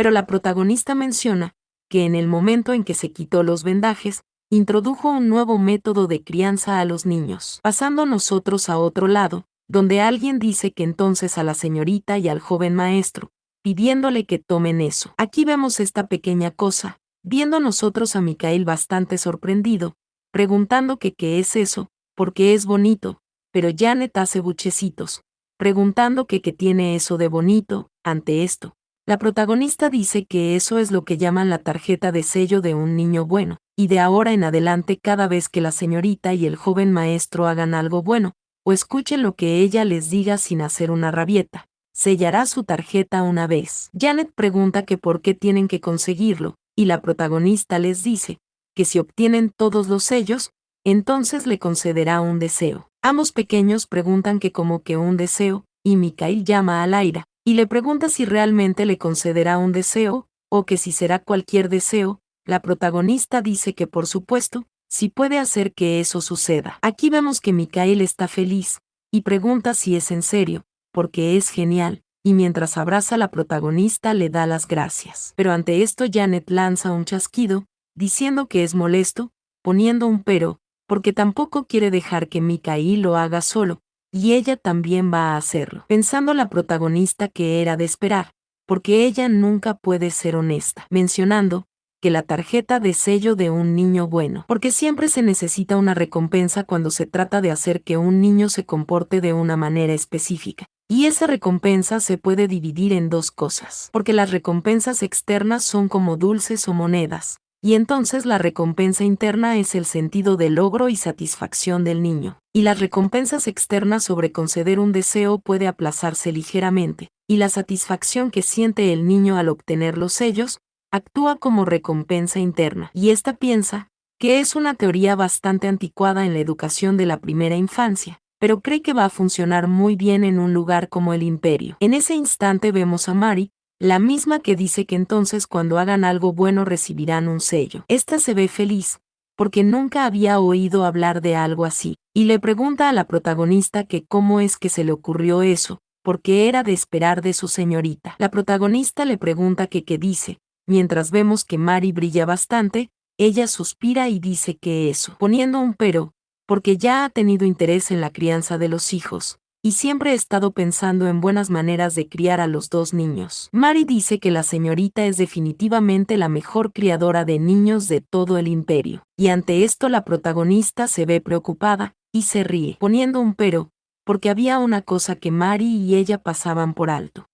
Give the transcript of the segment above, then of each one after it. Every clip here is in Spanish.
Pero la protagonista menciona que en el momento en que se quitó los vendajes, introdujo un nuevo método de crianza a los niños. Pasando nosotros a otro lado, donde alguien dice que entonces a la señorita y al joven maestro, pidiéndole que tomen eso. Aquí vemos esta pequeña cosa, viendo nosotros a Micael bastante sorprendido, preguntando que qué es eso, porque es bonito, pero Janet hace buchecitos, preguntando que qué tiene eso de bonito. Ante esto, la protagonista dice que eso es lo que llaman la tarjeta de sello de un niño bueno, y de ahora en adelante cada vez que la señorita y el joven maestro hagan algo bueno, o escuchen lo que ella les diga sin hacer una rabieta, sellará su tarjeta una vez. Janet pregunta que por qué tienen que conseguirlo, y la protagonista les dice que si obtienen todos los sellos, entonces le concederá un deseo. Ambos pequeños preguntan que como que un deseo, y Micael llama a Lyra, y le pregunta si realmente le concederá un deseo, o que si será cualquier deseo. La protagonista dice que por supuesto, si puede hacer que eso suceda. Aquí vemos que Micael está feliz, y pregunta si es en serio, porque es genial, y mientras abraza a la protagonista le da las gracias. Pero ante esto Janet lanza un chasquido, diciendo que es molesto, poniendo un pero, porque tampoco quiere dejar que Micael lo haga solo, y ella también va a hacerlo. Pensando la protagonista que era de esperar, porque ella nunca puede ser honesta, mencionando que la tarjeta de sello de un niño bueno, porque siempre se necesita una recompensa cuando se trata de hacer que un niño se comporte de una manera específica. Y esa recompensa se puede dividir en dos cosas, porque las recompensas externas son como dulces o monedas, y entonces la recompensa interna es el sentido de logro y satisfacción del niño. Y las recompensas externas sobre conceder un deseo puede aplazarse ligeramente, y la satisfacción que siente el niño al obtener los sellos, actúa como recompensa interna. Y esta piensa que es una teoría bastante anticuada en la educación de la primera infancia, pero cree que va a funcionar muy bien en un lugar como el Imperio. En ese instante vemos a Mary, la misma que dice que entonces cuando hagan algo bueno recibirán un sello. Esta se ve feliz, porque nunca había oído hablar de algo así, y le pregunta a la protagonista que cómo es que se le ocurrió eso, porque era de esperar de su señorita. La protagonista le pregunta que qué dice, mientras vemos que Mary brilla bastante, ella suspira y dice que eso, poniendo un pero, porque ya ha tenido interés en la crianza de los hijos, y siempre he estado pensando en buenas maneras de criar a los dos niños. Mary dice que la señorita es definitivamente la mejor criadora de niños de todo el imperio, y ante esto la protagonista se ve preocupada, y se ríe, poniendo un pero, porque había una cosa que Mary y ella pasaban por alto.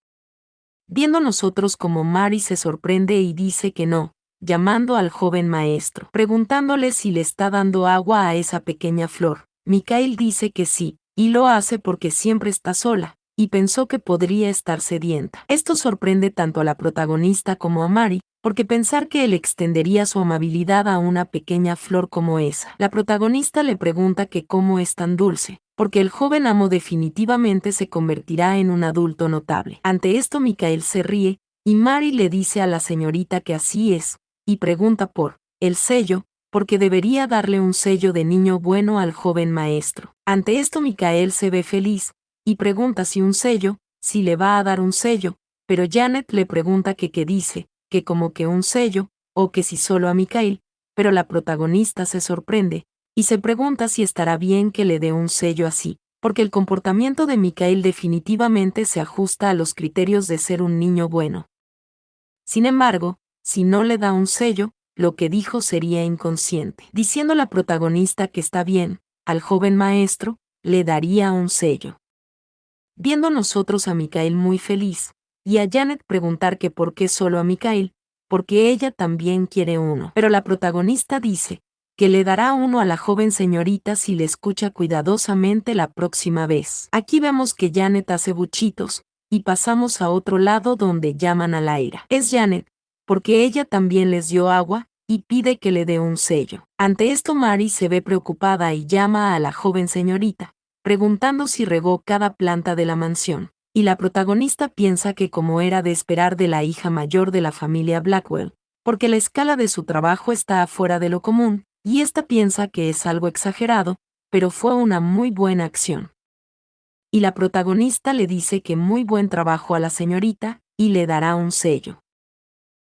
Viendo nosotros como Mary se sorprende y dice que no, llamando al joven maestro, preguntándole si le está dando agua a esa pequeña flor. Micael dice que sí, y lo hace porque siempre está sola, y pensó que podría estar sedienta. Esto sorprende tanto a la protagonista como a Mary, porque pensar que él extendería su amabilidad a una pequeña flor como esa. La protagonista le pregunta que cómo es tan dulce, porque el joven amo definitivamente se convertirá en un adulto notable. Ante esto Micael se ríe, y Mary le dice a la señorita que así es, y pregunta por el sello, porque debería darle un sello de niño bueno al joven maestro. Ante esto Micael se ve feliz, y pregunta si un sello, si le va a dar un sello, pero Janet le pregunta que qué dice, que como que un sello, o que si solo a Micael, pero la protagonista se sorprende, y se pregunta si estará bien que le dé un sello así, porque el comportamiento de Micael definitivamente se ajusta a los criterios de ser un niño bueno. Sin embargo, si no le da un sello, lo que dijo sería inconsciente. Diciendo la protagonista que está bien, al joven maestro, le daría un sello. Viendo nosotros a Micael muy feliz, y a Janet preguntar que por qué solo a Micael, porque ella también quiere uno. Pero la protagonista dice que le dará uno a la joven señorita si le escucha cuidadosamente la próxima vez. Aquí vemos que Janet hace buchitos, y pasamos a otro lado donde llaman a Lyra. Es Janet, porque ella también les dio agua, y pide que le dé un sello. Ante esto Mary se ve preocupada y llama a la joven señorita, preguntando si regó cada planta de la mansión, y la protagonista piensa que como era de esperar de la hija mayor de la familia Blackwell, porque la escala de su trabajo está afuera de lo común, y esta piensa que es algo exagerado, pero fue una muy buena acción. Y la protagonista le dice que muy buen trabajo a la señorita, y le dará un sello.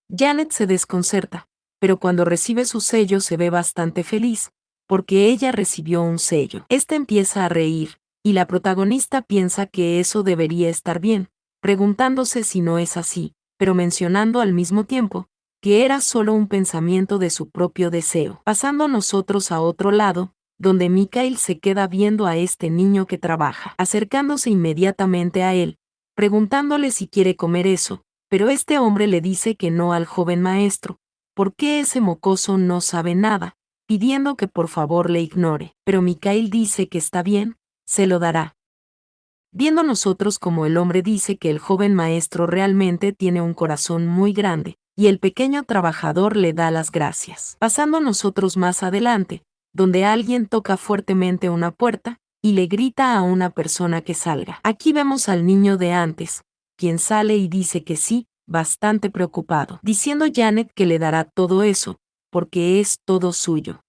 Janet se desconcerta, pero cuando recibe su sello se ve bastante feliz, porque ella recibió un sello. Esta empieza a reír, y la protagonista piensa que eso debería estar bien, preguntándose si no es así, pero mencionando al mismo tiempo que era solo un pensamiento de su propio deseo. Pasando nosotros a otro lado, donde Mikhail se queda viendo a este niño que trabaja, acercándose inmediatamente a él, preguntándole si quiere comer eso, pero este hombre le dice que no al joven maestro, porque ese mocoso no sabe nada, pidiendo que por favor le ignore, pero Mikhail dice que está bien, se lo dará. Viendo nosotros como el hombre dice que el joven maestro realmente tiene un corazón muy grande, y el pequeño trabajador le da las gracias. Pasando nosotros más adelante, donde alguien toca fuertemente una puerta, y le grita a una persona que salga. Aquí vemos al niño de antes, quien sale y dice que sí, bastante preocupado, diciendo Janet que le dará todo eso, porque es todo suyo.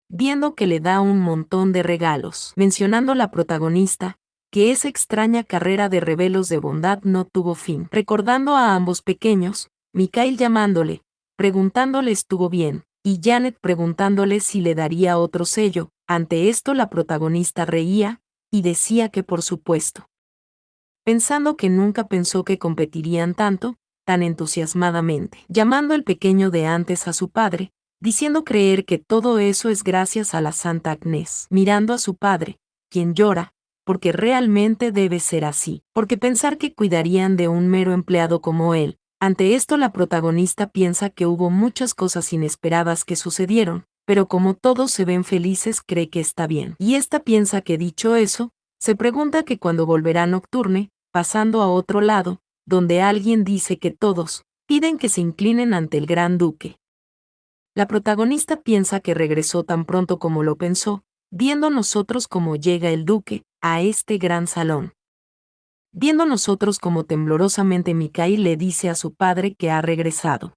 Viendo que le da un montón de regalos, mencionando la protagonista, que esa extraña carrera de revelos de bondad no tuvo fin. Recordando a ambos pequeños, Mikhail llamándole, preguntándole estuvo bien, y Janet preguntándole si le daría otro sello. Ante esto la protagonista reía, y decía que por supuesto. Pensando que nunca pensó que competirían tanto, tan entusiasmadamente. Llamando el pequeño de antes a su padre, diciendo creer que todo eso es gracias a la Santa Agnés. Mirando a su padre, quien llora, porque realmente debe ser así, porque pensar que cuidarían de un mero empleado como él. Ante esto la protagonista piensa que hubo muchas cosas inesperadas que sucedieron, pero como todos se ven felices cree que está bien. Y esta piensa que dicho eso, se pregunta que cuando volverá Nocturne, pasando a otro lado, donde alguien dice que todos piden que se inclinen ante el gran duque. La protagonista piensa que regresó tan pronto como lo pensó, viendo nosotros cómo llega el duque a este gran salón. Viendo nosotros cómo temblorosamente Mikhail le dice a su padre que ha regresado.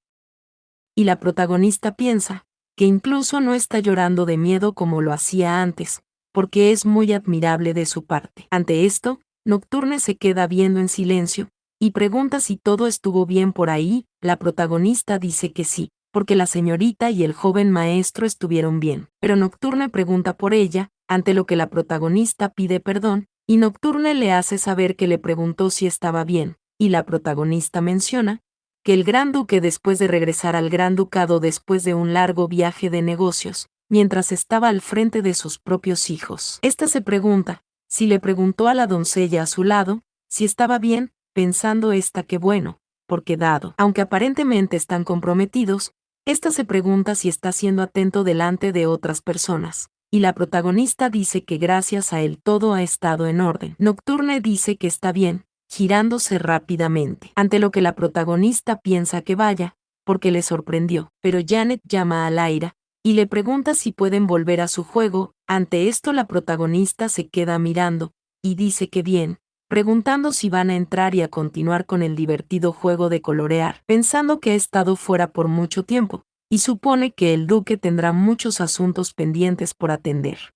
Y la protagonista piensa que incluso no está llorando de miedo como lo hacía antes, porque es muy admirable de su parte. Ante esto, Nocturne se queda viendo en silencio, y pregunta si todo estuvo bien por ahí. La protagonista dice que sí, porque la señorita y el joven maestro estuvieron bien. Pero Nocturne pregunta por ella, ante lo que la protagonista pide perdón, y Nocturne le hace saber que le preguntó si estaba bien, y la protagonista menciona que el gran duque después de regresar al gran ducado después de un largo viaje de negocios, mientras estaba al frente de sus propios hijos. Esta se pregunta, si le preguntó a la doncella a su lado, si estaba bien, pensando esta que bueno, porque dado, aunque aparentemente están comprometidos, esta se pregunta si está siendo atento delante de otras personas. Y la protagonista dice que gracias a él todo ha estado en orden. Nocturne dice que está bien, girándose rápidamente, ante lo que la protagonista piensa que vaya, porque le sorprendió, pero Janet llama a Lyra, y le pregunta si pueden volver a su juego. Ante esto la protagonista se queda mirando, y dice que bien, preguntando si van a entrar y a continuar con el divertido juego de colorear, pensando que ha estado fuera por mucho tiempo, y supone que el duque tendrá muchos asuntos pendientes por atender.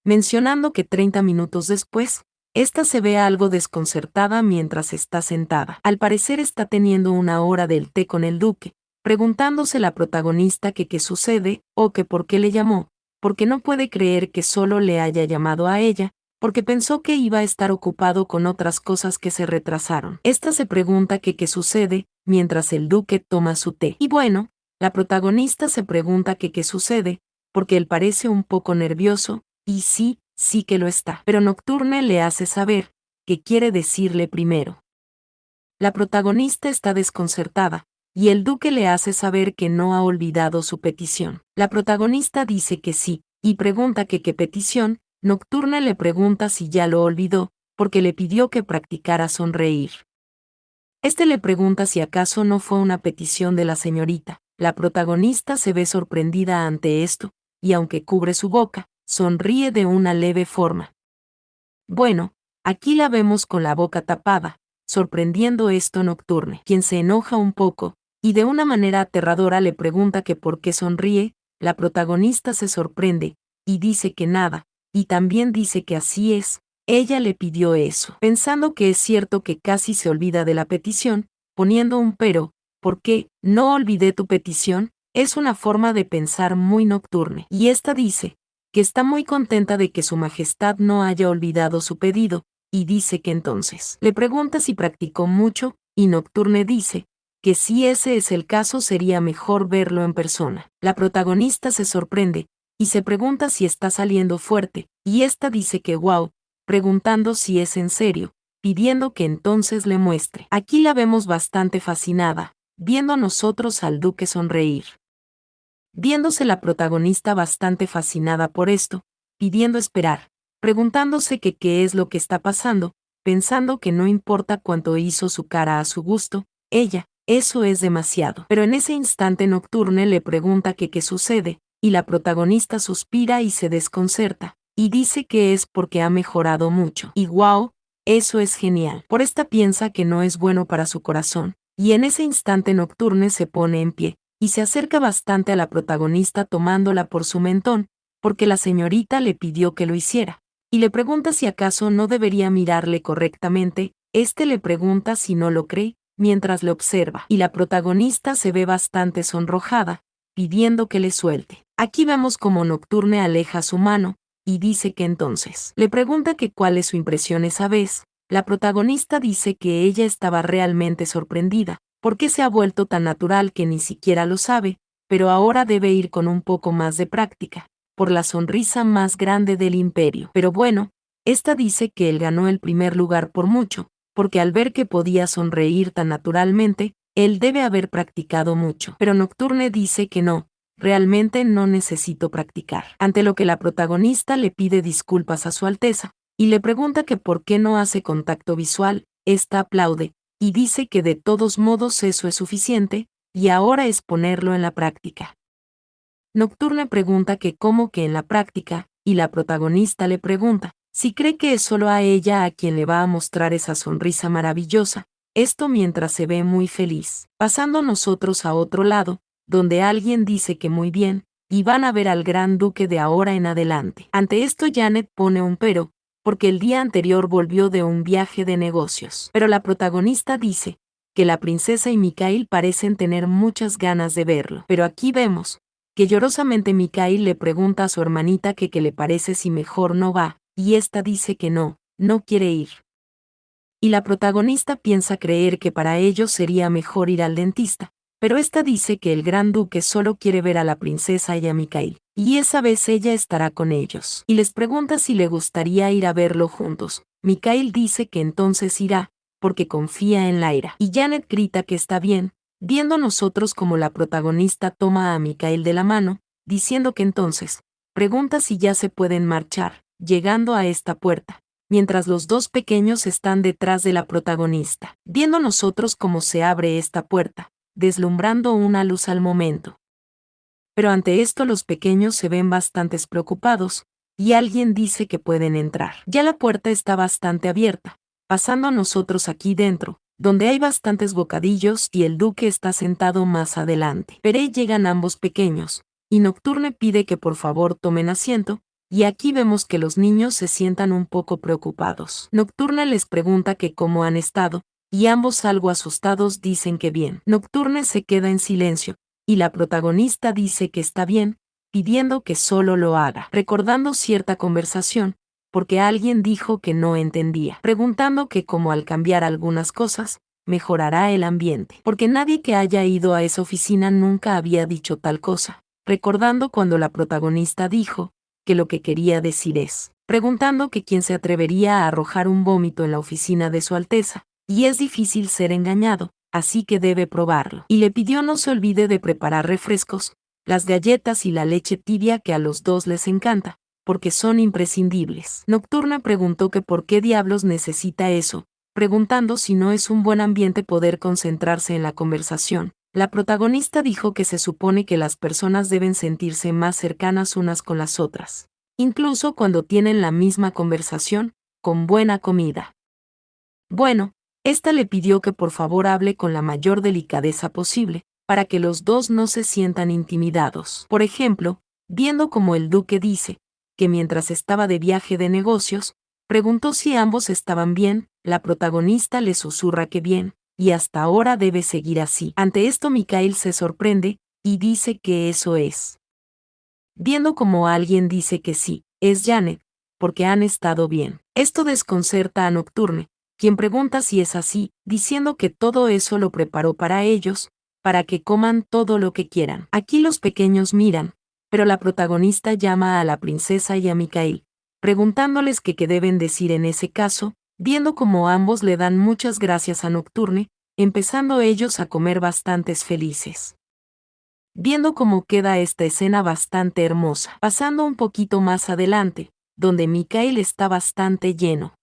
Mencionando que 30 minutos después, esta se ve algo desconcertada mientras está sentada. Al parecer está teniendo una hora del té con el duque, preguntándose la protagonista que qué sucede, o que por qué le llamó, porque no puede creer que solo le haya llamado a ella, porque pensó que iba a estar ocupado con otras cosas que se retrasaron. Esta se pregunta que qué sucede, mientras el duque toma su té. Y bueno, la protagonista se pregunta que qué sucede, porque él parece un poco nervioso, y sí que lo está. Pero Nocturne le hace saber que quiere decirle primero. La protagonista está desconcertada, y el duque le hace saber que no ha olvidado su petición. La protagonista dice que sí, y pregunta que qué petición. Nocturne le pregunta si ya lo olvidó, porque le pidió que practicara sonreír. Este le pregunta si acaso no fue una petición de la señorita. La protagonista se ve sorprendida ante esto, y aunque cubre su boca, sonríe de una leve forma. Bueno, aquí la vemos con la boca tapada, sorprendiendo esto Nocturne, quien se enoja un poco, y de una manera aterradora le pregunta que por qué sonríe. La protagonista se sorprende, y dice que nada, y también dice que así es, ella le pidió eso, pensando que es cierto que casi se olvida de la petición, poniendo un pero, ¿Por qué? No olvidé tu petición, es una forma de pensar muy nocturne. Y esta dice que está muy contenta de que su majestad no haya olvidado su pedido, y dice que entonces le pregunta si practicó mucho, y Nocturne dice que si ese es el caso sería mejor verlo en persona. La protagonista se sorprende y se pregunta si está saliendo fuerte, y esta dice que wow, preguntando si es en serio, pidiendo que entonces le muestre. Aquí la vemos bastante fascinada, viendo a nosotros al duque sonreír. Viéndose la protagonista bastante fascinada por esto, pidiendo esperar, preguntándose que qué es lo que está pasando, pensando que no importa cuánto hizo su cara a su gusto, ella, eso es demasiado. Pero en ese instante Nocturne le pregunta que qué sucede, y la protagonista suspira y se desconcerta, y dice que es porque ha mejorado mucho. Y wow, eso es genial. Por esta piensa que no es bueno para su corazón, y en ese instante Nocturne se pone en pie, y se acerca bastante a la protagonista tomándola por su mentón, porque la señorita le pidió que lo hiciera, y le pregunta si acaso no debería mirarle correctamente, este le pregunta si no lo cree, mientras le observa, y la protagonista se ve bastante sonrojada, pidiendo que le suelte. Aquí vemos como Nocturne aleja su mano, y dice que entonces le pregunta que cuál es su impresión esa vez. La protagonista dice que ella estaba realmente sorprendida, porque se ha vuelto tan natural que ni siquiera lo sabe, pero ahora debe ir con un poco más de práctica, por la sonrisa más grande del imperio. Pero bueno, esta dice que él ganó el primer lugar por mucho, porque al ver que podía sonreír tan naturalmente, él debe haber practicado mucho. Pero Nocturne dice que no, realmente no necesito practicar. Ante lo que la protagonista le pide disculpas a su Alteza, y le pregunta que por qué no hace contacto visual, esta aplaude, y dice que de todos modos eso es suficiente, y ahora es ponerlo en la práctica. Nocturne pregunta que cómo que en la práctica, y la protagonista le pregunta si cree que es solo a ella a quien le va a mostrar esa sonrisa maravillosa, esto mientras se ve muy feliz. Pasando nosotros a otro lado, donde alguien dice que muy bien, y van a ver al gran duque de ahora en adelante. Ante esto Janet pone un pero, porque el día anterior volvió de un viaje de negocios. Pero la protagonista dice que la princesa y Mikhail parecen tener muchas ganas de verlo. Pero aquí vemos que llorosamente Mikhail le pregunta a su hermanita que qué le parece si mejor no va, y esta dice que no, no quiere ir. Y la protagonista piensa creer que para ellos sería mejor ir al dentista, pero esta dice que el gran duque solo quiere ver a la princesa y a Mikhail, y esa vez ella estará con ellos. Y les pregunta si le gustaría ir a verlo juntos. Mikhail dice que entonces irá, porque confía en Lyra. Y Janet grita que está bien, viendo nosotros como la protagonista toma a Mikhail de la mano, diciendo que entonces, pregunta si ya se pueden marchar, llegando a esta puerta, mientras los dos pequeños están detrás de la protagonista, viendo nosotros cómo se abre esta puerta, deslumbrando una luz al momento. Pero ante esto los pequeños se ven bastante preocupados, y alguien dice que pueden entrar. Ya la puerta está bastante abierta, pasando a nosotros aquí dentro, donde hay bastantes bocadillos y el duque está sentado más adelante. Pero ahí llegan ambos pequeños, y Nocturne pide que por favor tomen asiento, y aquí vemos que los niños se sientan un poco preocupados. Nocturne les pregunta que cómo han estado, y ambos algo asustados dicen que bien. Nocturne se queda en silencio, y la protagonista dice que está bien, pidiendo que solo lo haga, recordando cierta conversación, porque alguien dijo que no entendía, preguntando que como al cambiar algunas cosas, mejorará el ambiente, porque nadie que haya ido a esa oficina nunca había dicho tal cosa, recordando cuando la protagonista dijo que lo que quería decir es, preguntando que quién se atrevería a arrojar un vómito en la oficina de su Alteza, y es difícil ser engañado, así que debe probarlo. Y le pidió no se olvide de preparar refrescos, las galletas y la leche tibia que a los dos les encanta, porque son imprescindibles. Nocturna preguntó que por qué diablos necesita eso, preguntando si no es un buen ambiente poder concentrarse en la conversación. La protagonista dijo que se supone que las personas deben sentirse más cercanas unas con las otras, incluso cuando tienen la misma conversación, con buena comida. Bueno, esta le pidió que por favor hable con la mayor delicadeza posible, para que los dos no se sientan intimidados. Por ejemplo, viendo como el duque dice que mientras estaba de viaje de negocios, preguntó si ambos estaban bien, la protagonista le susurra que bien, y hasta ahora debe seguir así. Ante esto Mikhail se sorprende, y dice que eso es. Viendo como alguien dice que sí, es Janet, porque han estado bien. Esto desconcerta a Nocturne, quien pregunta si es así, diciendo que todo eso lo preparó para ellos, para que coman todo lo que quieran. Aquí los pequeños miran, pero la protagonista llama a la princesa y a Mikhail, preguntándoles que qué deben decir en ese caso, viendo como ambos le dan muchas gracias a Nocturne, empezando ellos a comer bastantes felices. Viendo cómo queda esta escena bastante hermosa, pasando un poquito más adelante, donde Mikhail está bastante lleno.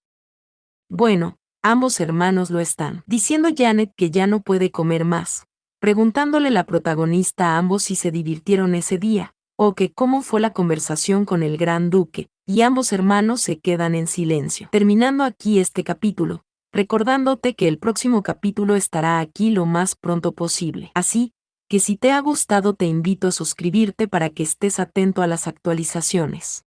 Bueno, ambos hermanos lo están, diciendo Janet que ya no puede comer más, preguntándole la protagonista a ambos si se divirtieron ese día, o que cómo fue la conversación con el gran duque, y ambos hermanos se quedan en silencio. Terminando aquí este capítulo, recordándote que el próximo capítulo estará aquí lo más pronto posible. Así que si te ha gustado te invito a suscribirte para que estés atento a las actualizaciones.